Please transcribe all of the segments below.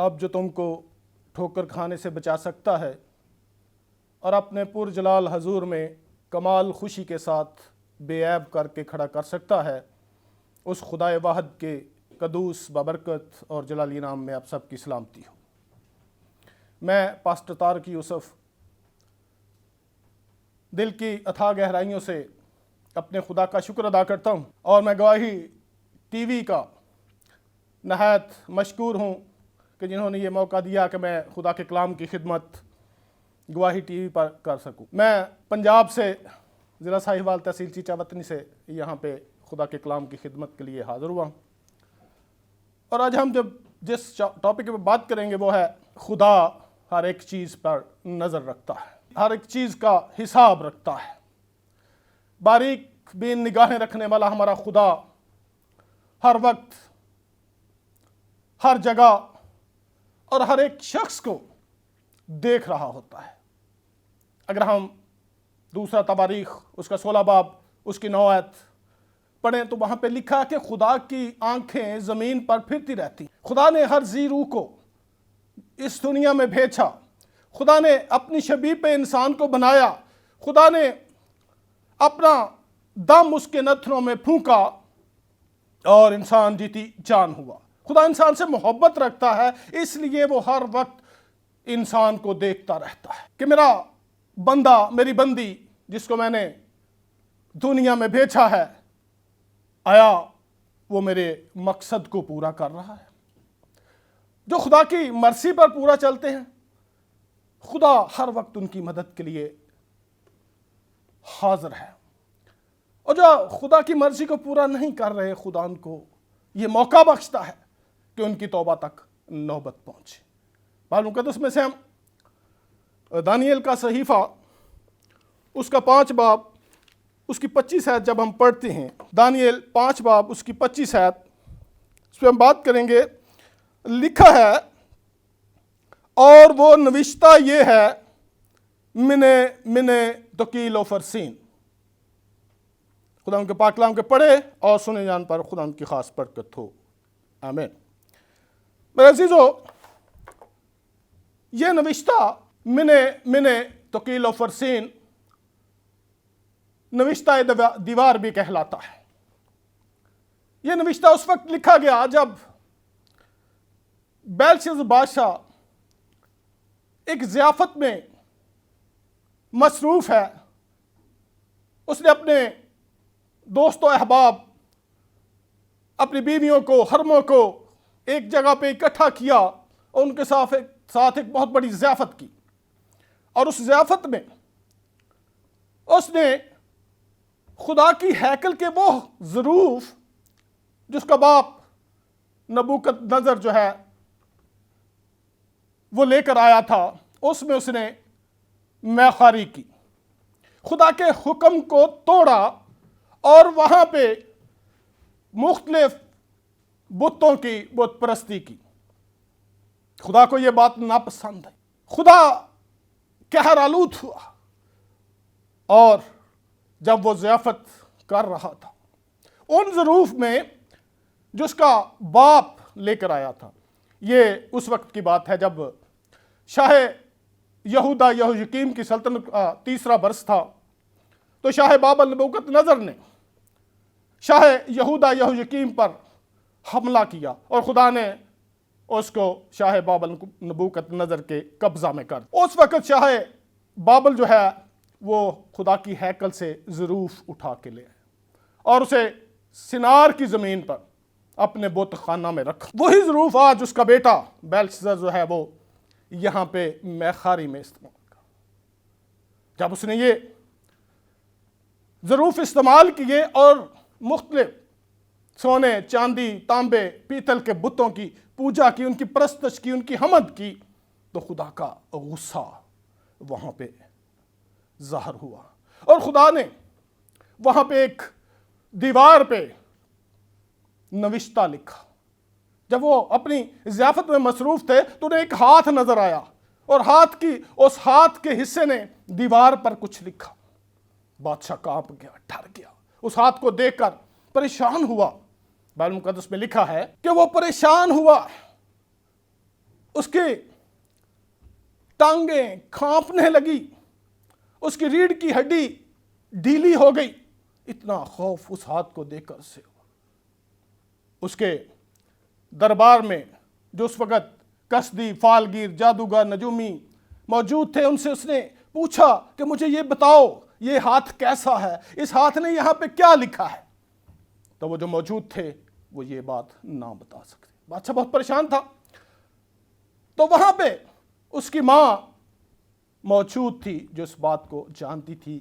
اب جو تم کو ٹھوکر کھانے سے بچا سکتا ہے اور اپنے پرجلال حضور میں کمال خوشی کے ساتھ بے عیب کر کے کھڑا کر سکتا ہے، اس خدائے واحد کے قدوس بابرکت اور جلالی نام میں آپ سب کی سلامتی ہو۔ میں پاسٹر طارق یوسف دل کی اتھاہ گہرائیوں سے اپنے خدا کا شکر ادا کرتا ہوں، اور میں گواہی ٹی وی کا نہایت مشکور ہوں کہ جنہوں نے یہ موقع دیا کہ میں خدا کے کلام کی خدمت گواہی ٹی وی پر کر سکوں۔ میں پنجاب سے ضلع ساہیوال تحصیل چیچا وطنی سے یہاں پہ خدا کے کلام کی خدمت کے لیے حاضر ہوا ہوں، اور آج ہم جس ٹاپک پہ بات کریں گے وہ ہے خدا ہر ایک چیز پر نظر رکھتا ہے، ہر ایک چیز کا حساب رکھتا ہے۔ باریک بین نگاہیں رکھنے والا ہمارا خدا ہر وقت، ہر جگہ اور ہر ایک شخص کو دیکھ رہا ہوتا ہے۔ اگر ہم دوسرا تواریخ اس کا 16 باب اس کی 9 آیت پڑھیں تو وہاں پہ لکھا ہے کہ خدا کی آنکھیں زمین پر پھرتی رہتی، خدا نے ہر ذی روح کو اس دنیا میں بھیجا، خدا نے اپنی شبیہ پہ انسان کو بنایا، خدا نے اپنا دم اس کے نتنوں میں پھونکا اور انسان جیتی جان ہوا۔ خدا انسان سے محبت رکھتا ہے، اس لیے وہ ہر وقت انسان کو دیکھتا رہتا ہے کہ میرا بندہ، میری بندی جس کو میں نے دنیا میں بھیجا ہے، آیا وہ میرے مقصد کو پورا کر رہا ہے۔ جو خدا کی مرضی پر پورا چلتے ہیں، خدا ہر وقت ان کی مدد کے لیے حاضر ہے، اور جو خدا کی مرضی کو پورا نہیں کر رہے، خدا ان کو یہ موقع بخشتا ہے کہ ان کی توبہ تک نوبت پہنچے۔ پال مقدس میں سے ہم دانیل کا صحیفہ اس کا 5 باب اس کی 25 آیت جب ہم پڑھتے ہیں، دانیل 5 باب اس کی 25 آیت، اس پہ ہم بات کریں گے۔ لکھا ہے، اور وہ نوشتہ یہ ہے، منے تکیل و فرسین۔ خدا ان کے پاک کلام کے پڑھے اور سنے جان پر خدا ان کی خاص برکت ہو، آمین۔ میرے عزیزو، یہ نوشتہ منے تکیل و فرسین نوشتہ دیوار بھی کہلاتا ہے۔ یہ نوشتہ اس وقت لکھا گیا جب بیلشز بادشاہ ایک ضیافت میں مصروف ہے۔ اس نے اپنے دوست و احباب، اپنی بیویوں کو، حرموں کو ایک جگہ پہ اکٹھا کیا اور ان کے ساتھ ایک بہت بڑی ضیافت کی، اور اس ضیافت میں اس نے خدا کی ہیکل کے وہ ظروف جس کا باپ نبوکت نظر جو ہے وہ لے کر آیا تھا، اس میں اس نے میخاری کی، خدا کے حکم کو توڑا اور وہاں پہ مختلف بتوں کی بت پرستی کی۔ خدا کو یہ بات ناپسند ہے، خدا قہر آلود ہوا، اور جب وہ ضیافت کر رہا تھا ان ظروف میں جس کا باپ لے کر آیا تھا، یہ اس وقت کی بات ہے جب شاہ یہودا یہویاکیم کی سلطنت کا 3 برس تھا، تو شاہ بابل نبوکت نظر نے شاہ یہودا یہویاکیم پر حملہ کیا، اور خدا نے اس کو شاہ بابل نبوکت نظر کے قبضہ میں کر دیا۔ اس وقت شاہ بابل جو ہے وہ خدا کی ہیکل سے ظروف اٹھا کے لے آئے اور اسے سنار کی زمین پر اپنے بت خانہ میں رکھا۔ وہی ظروف آج اس کا بیٹا بیلشزر جو ہے وہ یہاں پہ میخاری میں استعمال کر۔ جب اس نے یہ ظروف استعمال کیے اور مختلف سونے، چاندی، تانبے، پیتل کے بتوں کی پوجا کی، ان کی پرستش کی، ان کی حمد کی، تو خدا کا غصہ وہاں پہ ظاہر ہوا، اور خدا نے وہاں پہ ایک دیوار پہ نوشتہ لکھا۔ جب وہ اپنی ضیافت میں مصروف تھے تو انہیں ایک ہاتھ نظر آیا، اور اس ہاتھ کے حصے نے دیوار پر کچھ لکھا۔ بادشاہ کانپ گیا، ڈر گیا، اس ہاتھ کو دیکھ کر پریشان ہوا۔ بائبل مقدس میں لکھا ہے کہ وہ پریشان ہوا اس کی ٹانگیں کھانپنے لگی، اس کی ریڑھ کی ہڈی ڈھیلی ہو گئی۔ اتنا خوف اس ہاتھ کو دیکھ کر سے ہوا۔ اس کے دربار میں جو اس وقت کسدی، فالگیر، جادوگر، نجومی موجود تھے، ان سے اس نے پوچھا کہ مجھے یہ بتاؤ یہ ہاتھ کیسا ہے، اس ہاتھ نے یہاں پہ کیا لکھا ہے؟ تو وہ جو موجود تھے وہ یہ بات نہ بتا سکتے۔ بادشاہ بہت پریشان تھا۔ تو وہاں پہ اس کی ماں موجود تھی جو اس بات کو جانتی تھی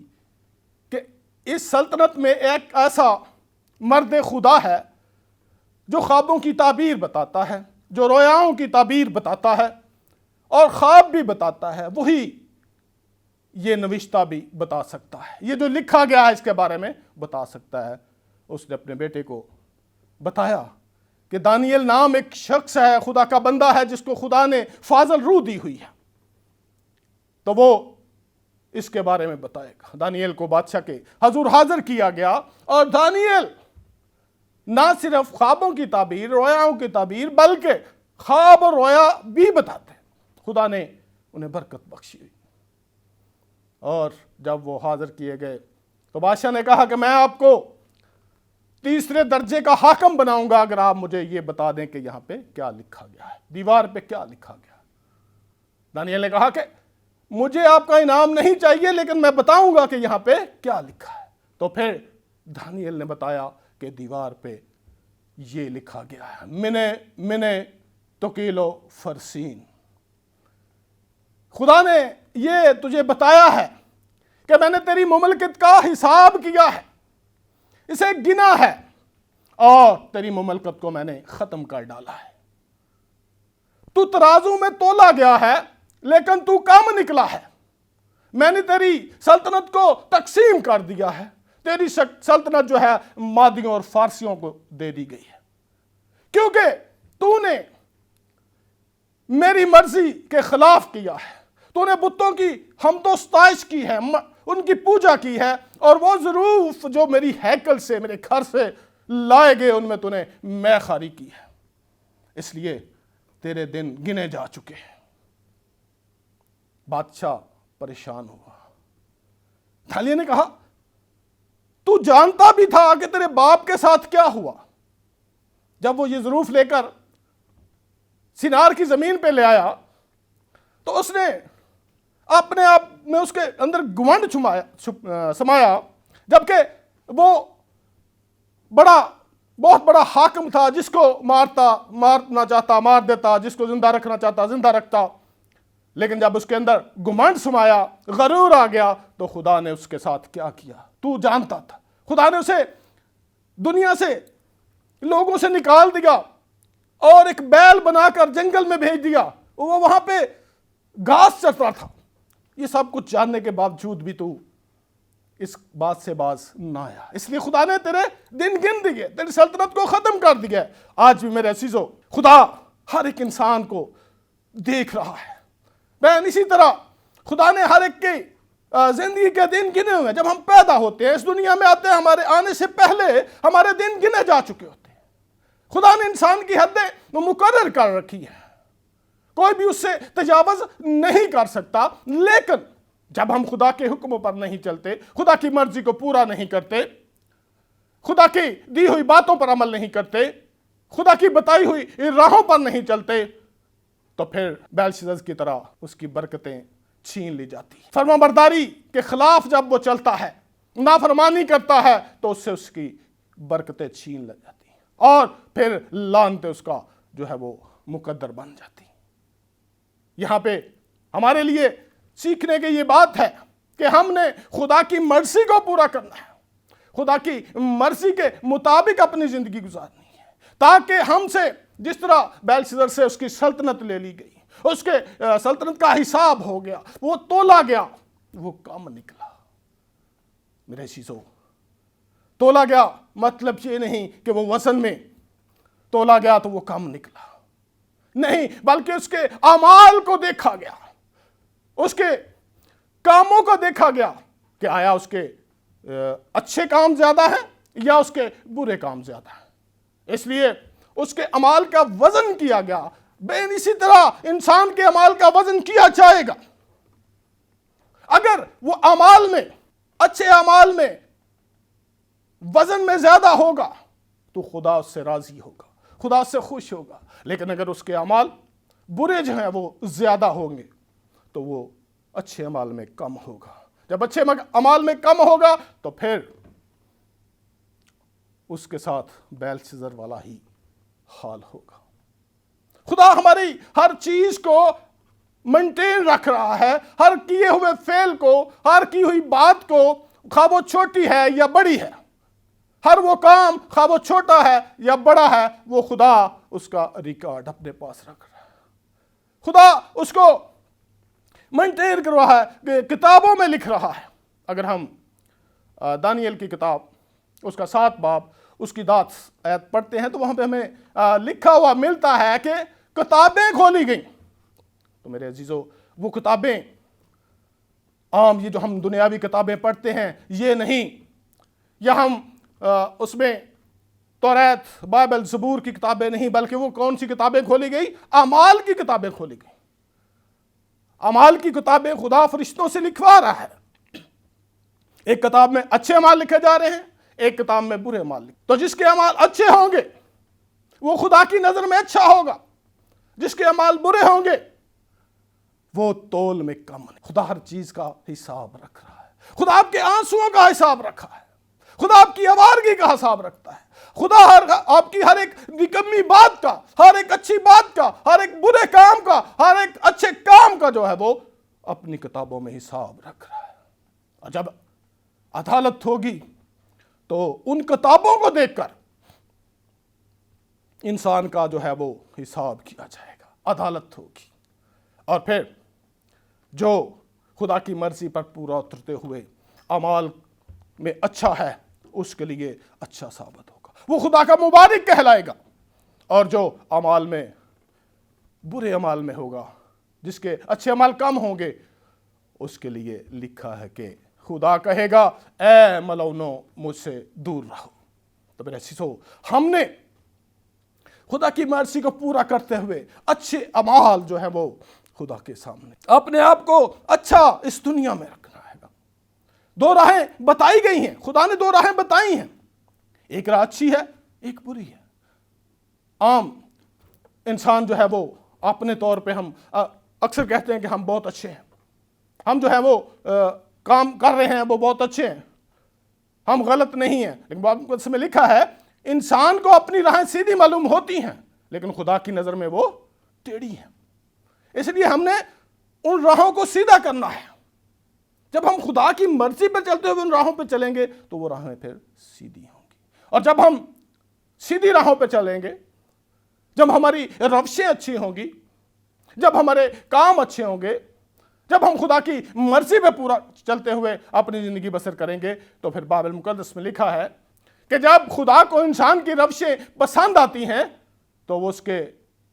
کہ اس سلطنت میں ایک ایسا مرد خدا ہے جو خوابوں کی تعبیر بتاتا ہے، جو رویاؤں کی تعبیر بتاتا ہے اور خواب بھی بتاتا ہے، وہی یہ نوشتہ بھی بتا سکتا ہے، یہ جو لکھا گیا ہے اس کے بارے میں بتا سکتا ہے۔ اس نے اپنے بیٹے کو بتایا کہ دانیل نام ایک شخص ہے، خدا کا بندہ ہے جس کو خدا نے فاضل روح دی ہوئی ہے، تو وہ اس کے بارے میں بتائے گا۔ دانیل کو بادشاہ کے حضور حاضر کیا گیا، اور دانیل نہ صرف خوابوں کی تعبیر، رویاؤں کی تعبیر، بلکہ خواب اور رویا بھی بتاتے ہیں۔ خدا نے انہیں برکت بخشی ہوئی۔ اور جب وہ حاضر کیے گئے تو بادشاہ نے کہا کہ میں آپ کو تیسرے درجے کا حاکم بناؤں گا اگر آپ مجھے یہ بتا دیں کہ یہاں پہ کیا لکھا گیا ہے، دیوار پہ کیا لکھا گیا ہے۔ دانیل نے کہا کہ مجھے آپ کا انعام نہیں چاہیے، لیکن میں بتاؤں گا کہ یہاں پہ کیا لکھا ہے۔ تو پھر دانیل نے بتایا کہ دیوار پہ یہ لکھا گیا ہے، منے توکیلو فرسین۔ خدا نے یہ تجھے بتایا ہے کہ میں نے تیری مملکت کا حساب کیا ہے، اسے گنا ہے، اور تیری مملکت کو میں نے ختم کر ڈالا ہے۔ تو ترازو میں تولا گیا ہے لیکن تو کم نکلا ہے۔ میں نے تیری سلطنت کو تقسیم کر دیا ہے، تیری سلطنت جو ہے مادیوں اور فارسیوں کو دے دی گئی ہے، کیونکہ تو نے میری مرضی کے خلاف کیا ہے، تو نے بتوں کی حمد و ستائش کی ہے، ان کی پوجا کی ہے، اور وہ ظروف جو میری ہیکل سے، میرے گھر سے لائے گئے ان میں تو نے میں خاری کی ہے، اس لیے تیرے دن گنے جا چکے ہیں۔ بادشاہ پریشان ہوا۔ دانیل نے کہا تو جانتا بھی تھا کہ تیرے باپ کے ساتھ کیا ہوا؟ جب وہ یہ ظروف لے کر سینار کی زمین پہ لے آیا تو اس نے اپنے آپ میں اس کے اندر گھمنڈ سمایا، جبکہ وہ بہت بڑا حاکم تھا، جس کو مارنا چاہتا مار دیتا، جس کو زندہ رکھنا چاہتا زندہ رکھتا۔ لیکن جب اس کے اندر گھمنڈ سمایا، غرور آ گیا، تو خدا نے اس کے ساتھ کیا کیا تو جانتا تھا۔ خدا نے اسے دنیا سے، لوگوں سے نکال دیا اور ایک بیل بنا کر جنگل میں بھیج دیا، وہ وہاں پہ گھاس چرتا تھا۔ یہ سب کچھ جاننے کے باوجود بھی تو اس بات سے باز نہ آیا، اس لیے خدا نے تیرے دن گن دیے، تیری سلطنت کو ختم کر دیا۔ آج بھی میرے عزیزو، خدا ہر ایک انسان کو دیکھ رہا ہے۔ بہن، اسی طرح خدا نے ہر ایک کی زندگی کے دن گنے ہوئے ہیں۔ جب ہم پیدا ہوتے ہیں، اس دنیا میں آتے ہیں، ہمارے آنے سے پہلے ہمارے دن گنے جا چکے ہوتے ہیں۔ خدا نے انسان کی حدیں مقرر کر رکھی ہیں، کوئی بھی اس سے تجاوز نہیں کر سکتا، لیکن جب ہم خدا کے حکموں پر نہیں چلتے، خدا کی مرضی کو پورا نہیں کرتے، خدا کی دی ہوئی باتوں پر عمل نہیں کرتے، خدا کی بتائی ہوئی راہوں پر نہیں چلتے، تو پھر بیلشزر کی طرح اس کی برکتیں چھین لی جاتی۔ فرما برداری کے خلاف جب وہ چلتا ہے، نافرمانی کرتا ہے، تو اس سے اس کی برکتیں چھین لی جاتی ہیں، اور پھر لعنتیں اس کا جو ہے وہ مقدر بن جاتی۔ یہاں پہ ہمارے لیے سیکھنے کی یہ بات ہے کہ ہم نے خدا کی مرضی کو پورا کرنا ہے، خدا کی مرضی کے مطابق اپنی زندگی گزارنی ہے، تاکہ ہم سے جس طرح بیلشزر سے اس کی سلطنت لے لی گئی، اس کے سلطنت کا حساب ہو گیا، وہ تولا گیا، وہ کم نکلا۔ میرے عزیزو، تولا گیا مطلب یہ نہیں کہ وہ وزن میں تولا گیا تو وہ کم نکلا، نہیں، بلکہ اس کے اعمال کو دیکھا گیا، اس کے کاموں کو دیکھا گیا کہ آیا اس کے اچھے کام زیادہ ہیں یا اس کے برے کام زیادہ ہیں۔ اس لیے اس کے اعمال کا وزن کیا گیا، बेन इसी तरह इंसान के अमाल का वजन किया जाएगा। अगर वो अमाल में, अच्छे अमाल में वजन में ज्यादा होगा तो खुदा उससे राजी होगा, खुदा उससे खुश होगा। लेकिन अगर उसके अमाल बुरे जो हैं वो ज्यादा होंगे तो वो अच्छे अमाल में कम होगा। जब अच्छे अमाल में कम होगा तो फिर उसके साथ बेलशस्सर वाला ही हाल होगा। खुदा हमारी हर चीज को मेंटेन रख रहा है, हर किए हुए फेल को, हर की हुई बात को, खा वो छोटी है या बड़ी है, हर वो काम खा वो छोटा है या बड़ा है, वो खुदा उसका रिकॉर्ड अपने पास रख रहा है। खुदा उसको मेंटेन कर रहा है, किताबों में लिख रहा है। अगर हम दानियल की किताब उसका 7 बाब उसकी 10 आयत पढ़ते हैं तो वहां पे हमें लिखा हुआ मिलता है कि किताबें खोली गई। तो मेरे अजीजों, वो किताबें आम ये जो हम दुनियावी किताबें पढ़ते हैं ये नहीं, या हम उसमें तौरात, बाइबल, ज़बूर की किताबें नहीं, बल्कि वो कौन सी किताबें खोली गई? अमाल की किताबें खोली गई। अमाल की किताबें खुदा फरिश्तों से लिखवा रहा है। एक किताब में अच्छे अमाल लिखे जा रहे हैं, एक किताब में बुरे अमाल लिखे। तो जिसके अमाल अच्छे होंगे वो खुदा की नजर में अच्छा होगा, जिसके अमाल बुरे होंगे वो तोल में कम नहीं। खुदा हर चीज का हिसाब रख रहा है। खुदा आपके आंसुओं का हिसाब रखा है, खुदा आपकी आवारगी का हिसाब रखता है। खुदा आपकी हर एक निकम्मी बात का, हर एक अच्छी बात का, हर एक बुरे काम का, हर एक अच्छे काम का जो है वो अपनी किताबों में हिसाब रख रहा है। और जब अदालत होगी तो उन किताबों को देखकर इंसान का जो है वो हिसाब किया जाएगा, अदालत होगी। और फिर जो खुदा की मर्जी पर पूरा उतरते हुए अमाल में अच्छा है उसके लिए अच्छा साबित होगा, वो खुदा का मुबारक कहलाएगा। और जो अमाल में, बुरे अमाल में होगा, जिसके अच्छे अमाल कम होंगे, उसके लिए लिखा है कि खुदा कहेगा, ए मलौनो मुझसे दूर रहो। तो मेरे अजीजों, हमने खुदा की मर्जी को पूरा करते हुए अच्छे अमाल जो है वो खुदा के सामने अपने आप को अच्छा इस दुनिया में रखना है। 2 राहें बताई गई हैं, खुदा ने 2 राहें बताई हैं, एक राह अच्छी है, एक बुरी है। आम इंसान जो है वो अपने तौर पे हम अक्सर कहते हैं कि हम बहुत अच्छे हैं, हम जो है वो काम कर रहे हैं वो बहुत अच्छे हैं, हम गलत नहीं हैं। लेकिन बाइबल में लिखा है इंसान को अपनी राहें सीधी मालूम होती हैं, लेकिन खुदा की नज़र में वो टेढ़ी हैं। इसलिए हमने उन राहों को सीधा करना है। जब हम खुदा की मर्जी पर चलते हुए उन राहों पर चलेंगे तो वो राहें फिर सीधी होंगी। और जब हम सीधी राहों पर चलेंगे, जब हमारी रवशें अच्छी होंगी, जब हमारे काम अच्छे होंगे, जब हम खुदा की मर्जी पे पूरा चलते हुए अपनी जिंदगी बसर करेंगे, तो फिर बाइबल मुकद्दस में लिखा है कि जब खुदा को इंसान की रवशें पसंद आती हैं तो वो उसके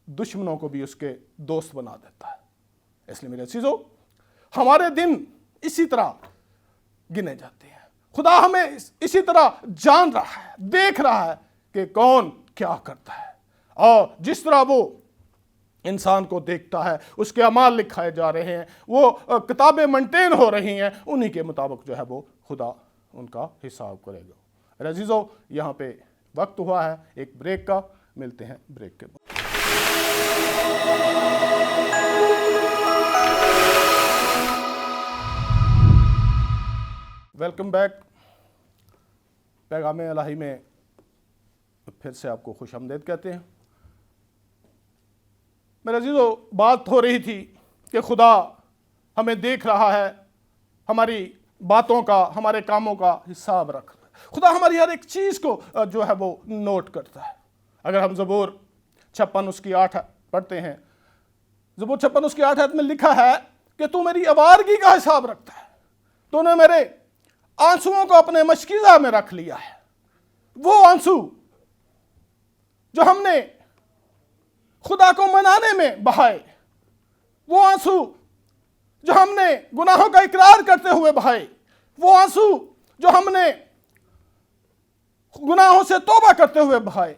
दुश्मनों को भी उसके दोस्त बना देता है। इसलिए मेरे अजीजों, हमारे दिन इसी तरह गिने जाते हैं। खुदा हमें इसी तरह जान रहा है, देख रहा है कि कौन क्या करता है, और जिस तरह वो इंसान को देखता है उसके अमाल लिखाए जा रहे हैं, वो किताबें मेंटेन हो रही हैं, उन्हीं के मुताबिक जो है वो खुदा उनका हिसाब करेगा। मेरे अजीजों, यहाँ पे वक्त हुआ है एक ब्रेक का, मिलते हैं ब्रेक के बाद। Welcome back. पैगाम इलाही में फिर से आपको खुश आमदीद कहते हैं। मेरे अजीजों, बात हो रही थी कि खुदा हमें देख रहा है, हमारी बातों का, हमारे कामों का हिसाब रख रहा है। खुदा हमारी हर एक चीज़ को जो है वो नोट करता है। अगर हम ज़बूर 56 उसकी 8 पढ़ते हैं, ज़बूर 56 उसकी 8 में लिखा है कि तू मेरी आवारगी का हिसाब रखता है, तूने मेरे आंसुओं को अपने मशकीज़ा में रख लिया है। वो आंसू जो हमने खुदा को मनाने में बहाए, वो आंसू जो हमने गुनाहों का इकरार करते हुए बहाए, वो आंसू जो हमने गुनाहों से तौबा करते हुए बहाए,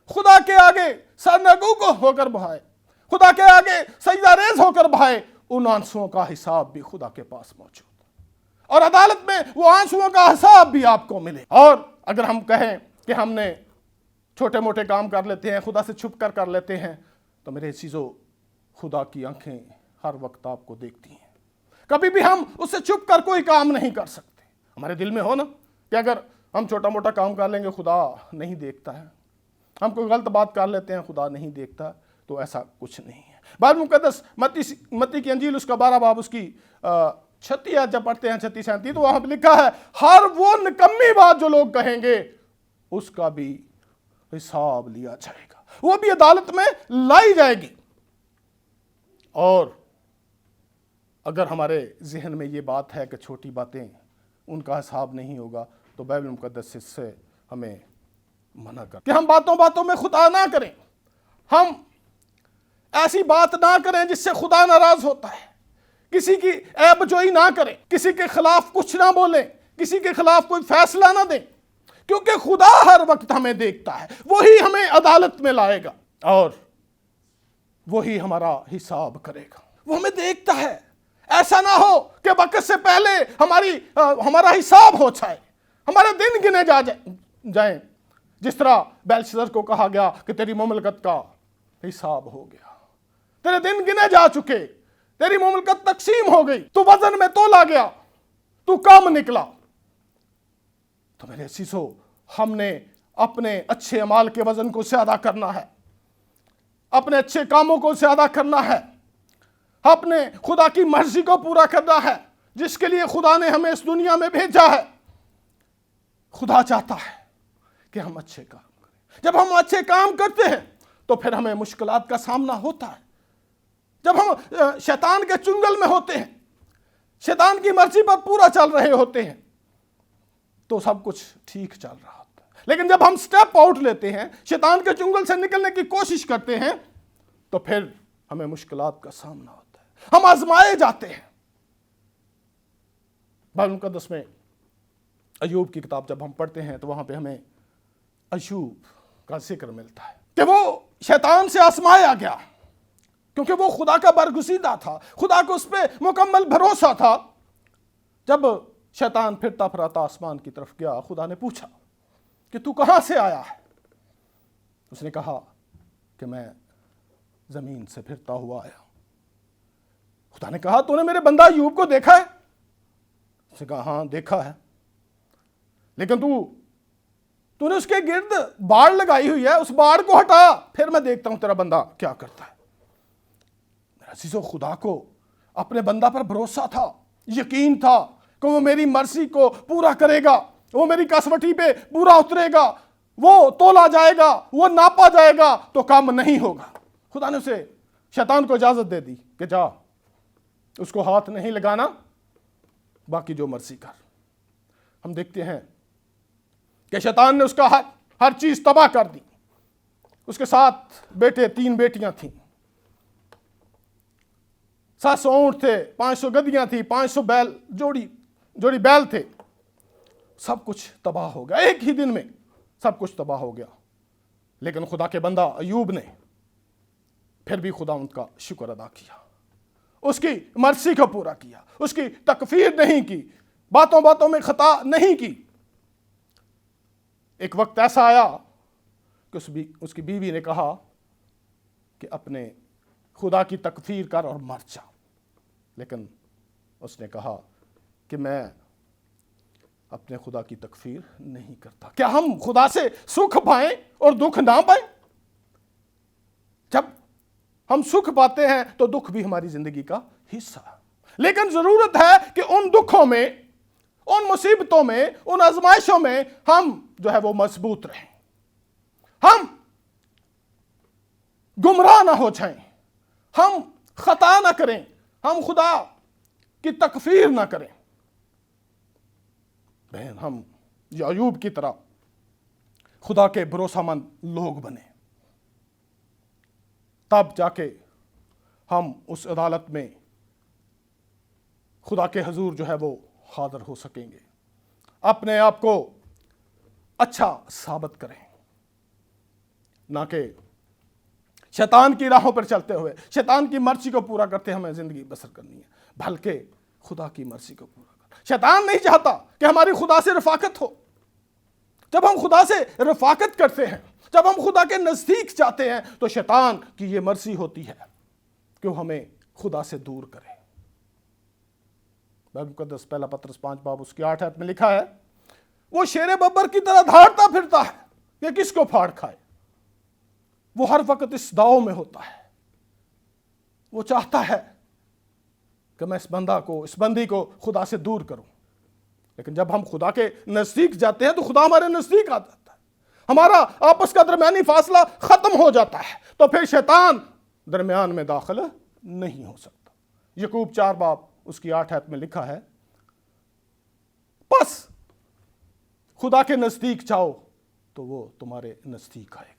खुदा के आगे सरनगू को होकर बहाए, खुदा के आगे सजदा रेज होकर बहाए, उन आंसुओं का हिसाब भी खुदा के पास मौजूद है। और अदालत में वो आंसुओं का हिसाब भी आपको मिले। और अगर हम कहें कि हमने छोटे मोटे काम कर लेते हैं, खुदा से छुप कर लेते हैं, तो मेरे चीज़ों, खुदा की आंखें हर वक्त आपको देखती हैं। कभी भी हम उससे छुप कर कोई काम नहीं कर सकते। हमारे दिल में हो ना कि अगर हम छोटा मोटा काम कर लेंगे खुदा नहीं देखता है, हम कोई गलत बात कर लेते हैं खुदा नहीं देखता, तो ऐसा कुछ नहीं है। बाइबल मुकद्दस मत्ती की अंजील उसका 12 बाब उसकी 36 जब पढ़ते हैं 36-37, तो वहां पर लिखा है, हर वो निकम्मी बात जो लोग कहेंगे उसका भी हिसाब लिया जाएगा, वो भी अदालत में लाई जाएगी। और अगर हमारे जहन में ये बात है कि छोटी बातें उनका हिसाब नहीं होगा, तो बाइबल मुकद्दस इससे हमें मना कर कि हम बातों बातों में खुदा ना करें, हम ऐसी बात ना करें जिससे खुदा नाराज होता है, किसी की ऐबजोई ना करें, किसी के खिलाफ कुछ ना बोलें, किसी के खिलाफ कोई फैसला ना दें, क्योंकि खुदा हर वक्त हमें देखता है, वही हमें अदालत में लाएगा और वही हमारा हिसाब करेगा। वो हमें देखता है। ऐसा ना हो कि वक्त से पहले हमारा हिसाब हो जाए, हमारे दिन गिने जाएं, जिस तरह बेलशस्सर को कहा गया कि तेरी मुमलकत का हिसाब हो गया, तेरे दिन गिने जा चुके, तेरी मुमलकत तकसीम हो गई, तू वजन में तोला गया, तू कम निकला। तो मेरे अजीजों, हमने अपने अच्छे अमाल के वजन को ज्यादा करना है, अपने अच्छे कामों को ज्यादा करना है, अपने खुदा की मर्जी को पूरा करना है जिसके लिए खुदा ने हमें इस दुनिया में भेजा है। खुदा चाहता है कि हम अच्छे काम करें। जब हम अच्छे काम करते हैं तो फिर हमें मुश्किलात का सामना होता है। जब हम शैतान के चुंगल में होते हैं, शैतान की मर्जी पर पूरा चल रहे होते हैं, तो सब कुछ ठीक चल रहा होता है। लेकिन जब हम स्टेप आउट लेते हैं, शैतान के चुंगल से निकलने की कोशिश करते हैं, तो फिर हमें मुश्किलात का सामना होता है, हम आजमाए जाते हैं। बाइबल मुकद्दस में अय्यूब की किताब जब हम पढ़ते हैं तो वहां पे हमें अय्यूब का जिक्र मिलता है कि वो शैतान से आजमाया गया, क्योंकि वो खुदा का बरगुज़ीदा था, खुदा को उस पर मुकम्मल भरोसा था। जब शैतान फिरता फिराता आसमान की तरफ गया, खुदा ने पूछा कि तू कहां से आया है? उसने कहा कि मैं जमीन से फिरता हुआ आया। खुदा ने कहा तूने मेरे बंदा अय्यूब को देखा है? उसने कहा हाँ देखा है, लेकिन तूने उसके गिर्द बाड़ लगाई हुई है, उस बाड़ को हटा, फिर मैं देखता हूं तेरा बंदा क्या करता है। मेरा अजीजों, खुदा को अपने बंदा पर भरोसा था, यकीन था कि वो मेरी मर्जी को पूरा करेगा, वो मेरी कसवटी पे पूरा उतरेगा, वो तोला जाएगा, वो नापा जाएगा तो काम नहीं होगा। खुदा ने उसे, शैतान को इजाजत दे दी कि जा, उसको हाथ नहीं लगाना, बाकी जो मर्जी कर। हम देखते हैं कि शैतान ने उसका हर चीज तबाह कर दी। उसके 7 बेटे 3 बेटियां थीं, 700 ऊंट थे, 500 गधियां थी, 500 बैल जोड़ी बैल थे। सब कुछ तबाह हो गया, एक ही दिन में सब कुछ तबाह हो गया। लेकिन खुदा के बंदा अय्यूब ने फिर भी खुदा उनका शुक्र अदा किया, उसकी मर्जी को पूरा किया, उसकी तकफीर नहीं की, बातों बातों में खता नहीं की। एक वक्त ऐसा आया कि उसकी बीवी ने कहा कि अपने खुदा की तकफीर कर और मर जा, लेकिन उसने कहा कि मैं अपने खुदा की तकफीर नहीं करता। क्या हम खुदा से सुख पाएं और दुख ना पाएं? जब हम सुख पाते हैं तो दुख भी हमारी जिंदगी का हिस्सा है, लेकिन जरूरत है कि उन दुखों में, उन मुसीबतों में, उन आजमाइशों में हम जो है वो मजबूत रहें, हम गुमराह ना हो जाएं, हम खता ना करें, हम खुदा की तकफीर ना करें। बहन, हम अय्यूब की तरह खुदा के भरोसामंद लोग बने, तब जाके हम उस अदालत में खुदा के हजूर जो है वो हाजिर हो सकेंगे। अपने आप को अच्छा साबित करें, ना कि शैतान की राहों पर चलते हुए शैतान की मर्जी को पूरा करते हमें ज़िंदगी बसर करनी है, बल्कि खुदा की मर्जी को पूरा कर। शैतान नहीं चाहता कि हमारी खुदा से रफाकत हो। जब हम खुदा से रफाकत करते हैं, जब हम खुदा के नज़दीक जाते हैं, तो शैतान की ये मर्जी होती है कि वो हमें खुदा से दूर करे। बाइबल मुकद्दस पहला पत्रस 5 बाब उसकी 8 आयत में लिखा है, वो शेरे बब्बर की तरह धाड़ता फिरता है कि किसको फाड़ खाए। वो हर वक्त इस दाव में होता है। वो चाहता है कि मैं इस बंदी को खुदा से दूर करूं। लेकिन जब हम खुदा के नजदीक जाते हैं तो खुदा हमारे नजदीक आ जाता है, हमारा आपस का दरमियानी फासला खत्म हो जाता है, तो फिर शैतान दरमियान में दाखिल नहीं हो सकता। यकूब 4 बाब उसकी 8 आयत में लिखा है, बस खुदा के नजदीक जाओ तो वो तुम्हारे नजदीक आएगा।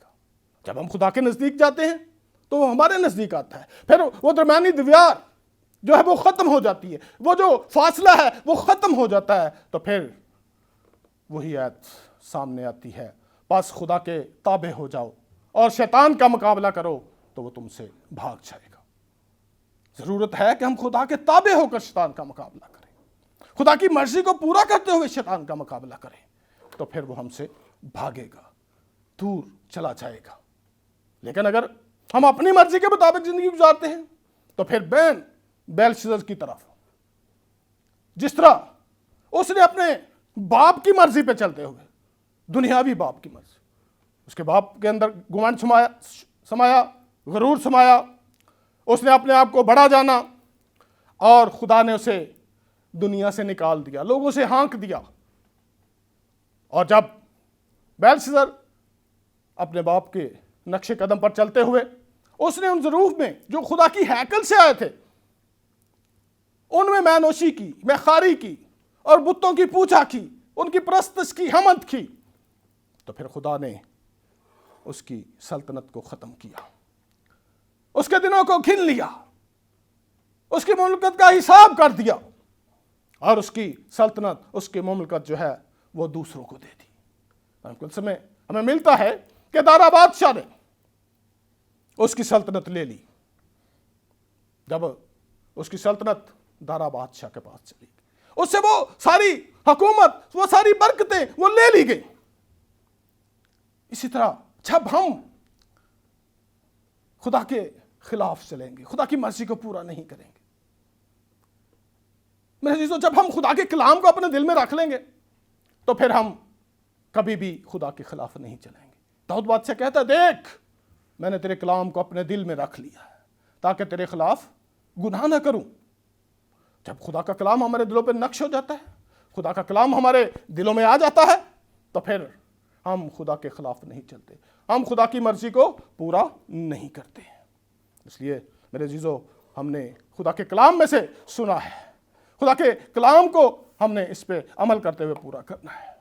जब हम खुदा के नजदीक जाते हैं तो वो हमारे नजदीक आता है, फिर वो दरमियानी दीवार जो है वो खत्म हो जाती है, वो जो फासला है वो खत्म हो जाता है। तो फिर वही आयत सामने आती है, बस खुदा के ताबे हो जाओ और शैतान का मुकाबला करो तो वो तुमसे भाग जाएगा। जरूरत है कि हम खुदा के ताबे होकर शैतान का मुकाबला करें, खुदा की मर्जी को पूरा करते हुए शैतान का मुकाबला करें, तो फिर वो हमसे भागेगा, दूर चला जाएगा। लेकिन अगर हम अपनी मर्जी के मुताबिक जिंदगी गुजारते हैं तो फिर बेलशस्सर की तरफ, जिस तरह उसने अपने बाप की मर्जी पे चलते हुए, दुनियावी बाप की मर्जी, उसके बाप के अंदर घमंड समाया, गरूर समाया, उसने अपने आप को बड़ा जाना और खुदा ने उसे दुनिया से निकाल दिया, लोगों से हाँक दिया। और जब बेलशस्सर अपने बाप के नक्शे कदम पर चलते हुए उसने उन ज़रूफ में जो खुदा की हैकल से आए थे उनमें मैनोशी की, मैखारी की और बुतों की पूजा की, उनकी परस्तश की, हमद की, तो फिर खुदा ने उसकी सल्तनत को ख़त्म किया, उसके दिनों को गिन लिया, उसकी मुमलकत का हिसाब कर दिया और उसकी सल्तनत, उसकी मुमलकत जो है वो दूसरों को दे दी। कुछ समय हमें मिलता है कि दारा बादशाह ने उसकी सल्तनत ले ली। जब उसकी सल्तनत दारा बादशाह के पास चली गई, उससे वो सारी हुकूमत, वो सारी बरकतें वो ले ली गई। इसी तरह जब हम खुदा के खिलाफ चलेंगे, खुदा की मर्जी को पूरा नहीं करेंगे, मेरे चीजों, जब हम खुदा के कलाम को अपने दिल में रख लेंगे तो फिर हम कभी भी खुदा के खिलाफ नहीं चलेंगे। दाऊद बादशाह कहता है, देख मैंने तेरे कलाम को अपने दिल में रख लिया है ताकि तेरे खिलाफ गुनाह ना करूं। जब खुदा का कलाम हमारे दिलों पर नक्श हो जाता है, खुदा का कलाम हमारे दिलों में आ जाता है, तो फिर हम खुदा के खिलाफ नहीं चलते, हम खुदा की मर्जी को पूरा नहीं करते। इसलिए मेरे अजीजों, हमने खुदा के कलाम में से सुना है, खुदा के कलाम को हमने इस पे अमल करते हुए पूरा करना है।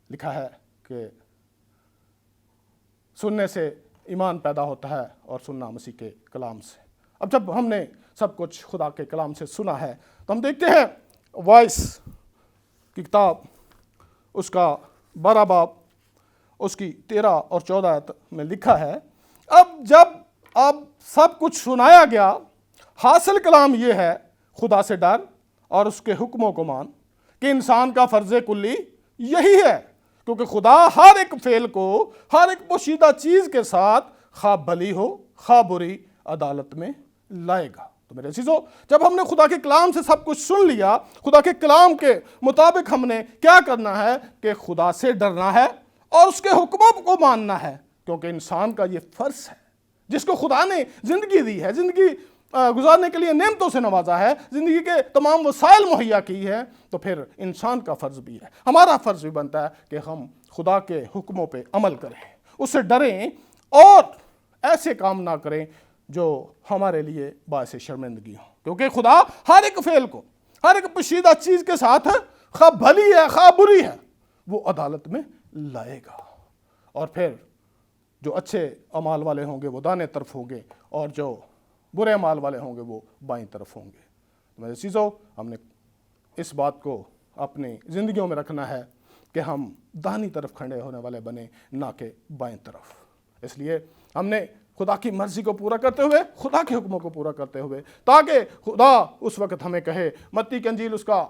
लिखा है कि सुनने से ईमान पैदा होता है और सुनना मसीह के कलाम से। अब जब हमने सब कुछ खुदा के कलाम से सुना है तो हम देखते हैं वॉइस की किताब उसका 12 बाब उसकी 13 और 14 आयत में लिखा है, अब सब कुछ सुनाया गया, हासिल कलाम ये है, खुदा से डर और उसके हुक्मों को मान, कि इंसान का फर्ज कुल्ली यही है, क्योंकि खुदा हर एक फेल को हर एक पोशीदा चीज़ के साथ खा भली हो खा बुरी अदालत में लाएगा। तो मेरे अजीजों, जब हमने खुदा के कलाम से सब कुछ सुन लिया, खुदा के कलाम के मुताबिक हमने क्या करना है कि खुदा से डरना है और उसके हुक्मों को मानना है, क्योंकि इंसान का ये फ़र्ज है जिसको खुदा ने ज़िंदगी दी है, ज़िंदगी गुजारने के लिए नेमतों से नवाजा है, ज़िंदगी के तमाम वसाइल मुहैया की है, तो फिर इंसान का फ़र्ज़ भी है, हमारा फ़र्ज़ भी बनता है कि हम खुदा के हुक्मों पे अमल करें, उससे डरें और ऐसे काम ना करें जो हमारे लिए बायस शर्मिंदगी हो, क्योंकि खुदा हर एक फेल को हर एक पोशीदा चीज़ के साथ खा भली है खा बुरी है वो अदालत में लाएगा। और फिर जो अच्छे अमाल वाले होंगे वो दाने तरफ होंगे और जो बुरे अमाल वाले होंगे वो बाईं तरफ होंगे। तो मेरे चीज़ों, हमने इस बात को अपनी ज़िंदगियों में रखना है कि हम दाहिनी तरफ खड़े होने वाले बने, ना कि बाईं तरफ। इसलिए हमने खुदा की मर्जी को पूरा करते हुए, खुदा के हुक्मों को पूरा करते हुए, ताकि खुदा उस वक्त हमें कहे। मत्ती की अंजील उसका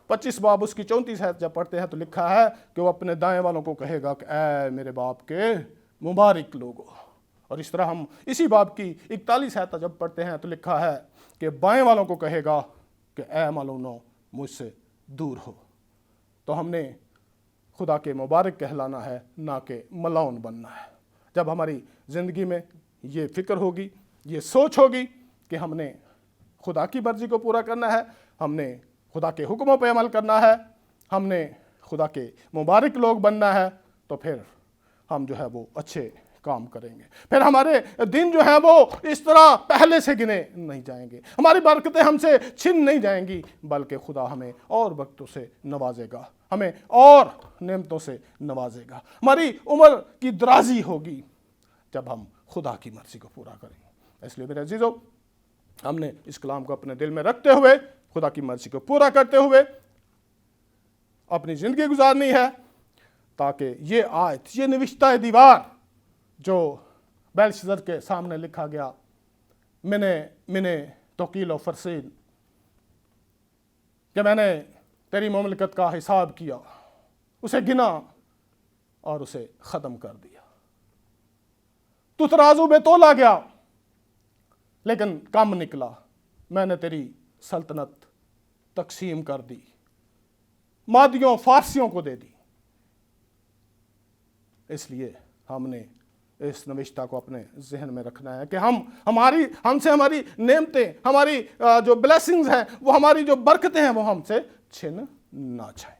25 बाब उसकी 34 है, जब पढ़ते हैं तो लिखा है कि वो अपने दाएं वालों को कहेगा कि ऐ मेरे बाप के मुबारक लोगों। और इस तरह हम इसी बाब की 41 है जब पढ़ते हैं तो लिखा है कि बाएं वालों को कहेगा कि ऐ मालूनो मुझसे दूर हो। तो हमने खुदा के मुबारक कहलाना है, ना कि मलाउन बनना है। जब हमारी ज़िंदगी में ये फ़िक्र होगी, ये सोच होगी कि हमने खुदा की मर्ज़ी को पूरा करना है, हमने खुदा के हुक्मों पे अमल करना है, हमने खुदा के मुबारक लोग बनना है, तो फिर हम जो है वो अच्छे काम करेंगे। फिर हमारे दिन जो है वो इस तरह पहले से गिने नहीं जाएंगे, हमारी बरकतें हमसे छिन नहीं जाएंगी, बल्कि खुदा हमें और वक्तों से नवाजेगा, हमें और नेमतों से नवाजेगा। हमारी उम्र की दराजी होगी जब हम खुदा की मर्जी को पूरा करेंगे। इसलिए मेरे अजीजों, हमने इस कलाम को अपने दिल में रखते हुए, खुदा की मर्जी को पूरा करते हुए अपनी ज़िंदगी गुजारनी है, ताकि ये आयत, ये नविश्ता दीवार जो बेलशस्सर के सामने लिखा गया, मिने तोकील व फरसीन, कि मैंने तेरी मुमलकत का हिसाब किया, उसे गिना और उसे ख़त्म कर दिया। तू तराजू में तोला गया लेकिन कम निकला, मैंने तेरी सल्तनत तकसीम कर दी, मादियों फारसियों को दे दी। इसलिए हमने इस नविश्ता को अपने जहन में रखना है कि हमसे हमारी नेमतें, हमारी जो ब्लेसिंग्स हैं, वो हमारी जो बरकतें हैं, वो हमसे छिन ना जाए।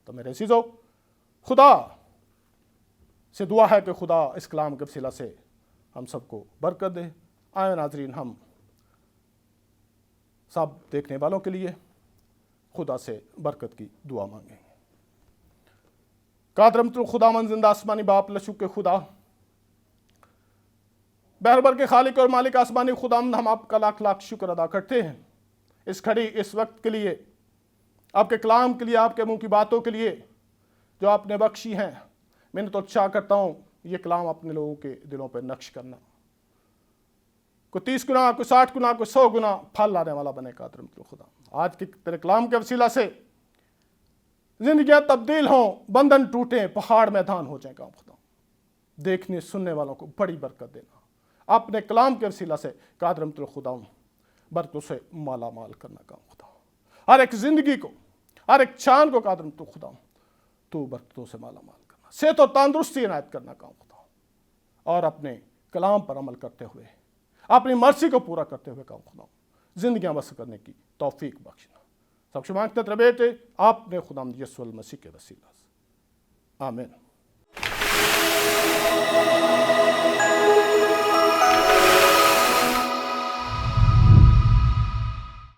तो मेरे अज़ीज़ों, खुदा से दुआ है कि खुदा इस कलाम के वसीला से हम सबको बरकत दे। आए नाज़रीन, हम सब देखने वालों के लिए खुदा से बरकत की दुआ मांगेंगे। कादरम तो खुदावंद जिंदा आसमानी बाप, लशुक के खुदा, बहरबर के खालिक और मालिक आसमानी खुदावंद, हम आपका लाख लाख शुक्र अदा करते हैं इस घड़ी, इस वक्त के लिए, आपके कलाम के लिए, आपके मुंह की बातों के लिए जो आपने बख्शी हैं। मैंने तो अच्छा करता हूँ ये कलाम अपने लोगों के दिलों पर नक्श करना, कोई 30 गुना, कोई 60 गुना, कोई 100 गुना फल लाने वाला बने। कादरम तो खुदा, आज के तेरे कलाम के वसीला से जिंदगियां तब्दील हों, बंधन टूटें, पहाड़ मैदान हो जाए। काम खुदा, देखने सुनने वालों को बड़ी बरकत देना, अपने कलाम के वसीला से कादरम तो खुदा बरकतों से माला माल करना। काम खुदा, हर एक जिंदगी को, हर एक चांद को कादरम तो खुदा तू बरकतों से माला माल करना, सेहत और तंदुरुस्ती इनायत करना। काम खुदा, और अपने कलाम पर अमल करते हुए, अपनी मर्जी को पूरा करते हुए काम खुदा जिंदगियां बसर करने की तौफीक बख्शना। सब मांगते तेरे बेटे आपने खुदा यीशु मसीह के वसीला से, आमीन।